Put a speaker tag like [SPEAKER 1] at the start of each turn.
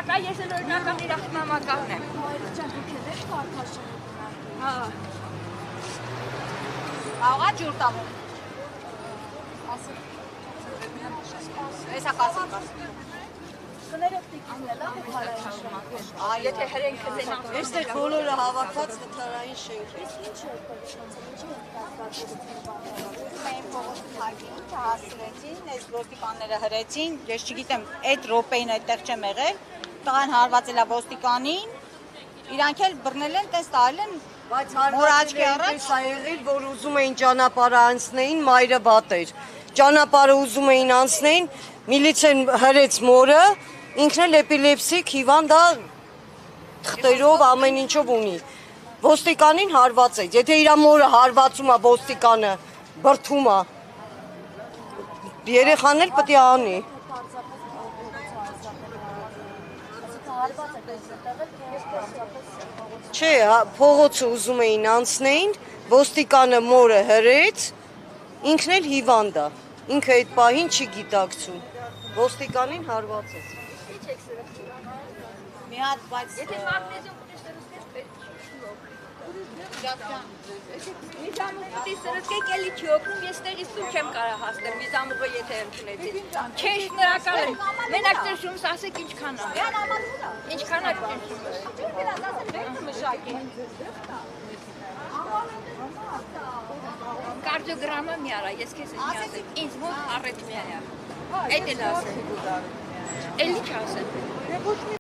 [SPEAKER 1] Շնորհակալ, ես էլ օրինական իրախ մամակալն եմ։ Հա։
[SPEAKER 2] Աղա ջուր տամում։ Էսա կասում։
[SPEAKER 1] Եթե հրենքը դենան։
[SPEAKER 3] Այստեղ բոլորը հավաքված վթարային շենք է։
[SPEAKER 2] Մենք փողոցի հարկին հասցրեցին, այս ոստիկանները հրեցին, ես չգիտեմ, այդ րոպեին այդտեղ չեմ եղել, տղան հարվածել է ոստիկանին, իրանք էլ բռնել են, տես տալել են,
[SPEAKER 3] Բայց
[SPEAKER 2] որ աչքի առաջ
[SPEAKER 3] հարվածը է եղել, որ ուզում էին ճանապարհը անցնեին, մայրը վատ էր։ Ճանապարհը ուզում էին անցնեին, միլիցիան հրեց մորը, ինքն էլ էպիլեպսիկ հիվանդ է, թղթերով ամեն ինչով ունի։ Ոստիկանին հարվածեց։ Եթե իր մորը հարվածում է ոստիկանը, բրդում է, երեխան էլ պետք է անի։ Չէ, փողոցը ուզում էին անցնեին, ոստիկանը մորը հրեց, ինքն էլ հիվանդ է, ինքը այդ պահին չի գիտակցում, ոստիկանին հարվածեց։
[SPEAKER 2] մի հատ, բայց
[SPEAKER 1] Եթե մագնեզիում ուտես Միզամուղի սրսկեք էլի չի օգնում, ես տեղից դու չեմ կարող հասնել, միզամուղը եթե ընդունեցին։ Չէ, շնորհակալ եմ։ Մենակ ճնշումս ասեք ինչքան է։ Ինչքան է ճնշումս։ Կարդիոգրամը մի արա, ես քեզ մի ասեմ, ինձ մոտ առեթմիա է։ Էդ էլ ասեմ։ Էլի չասեմ։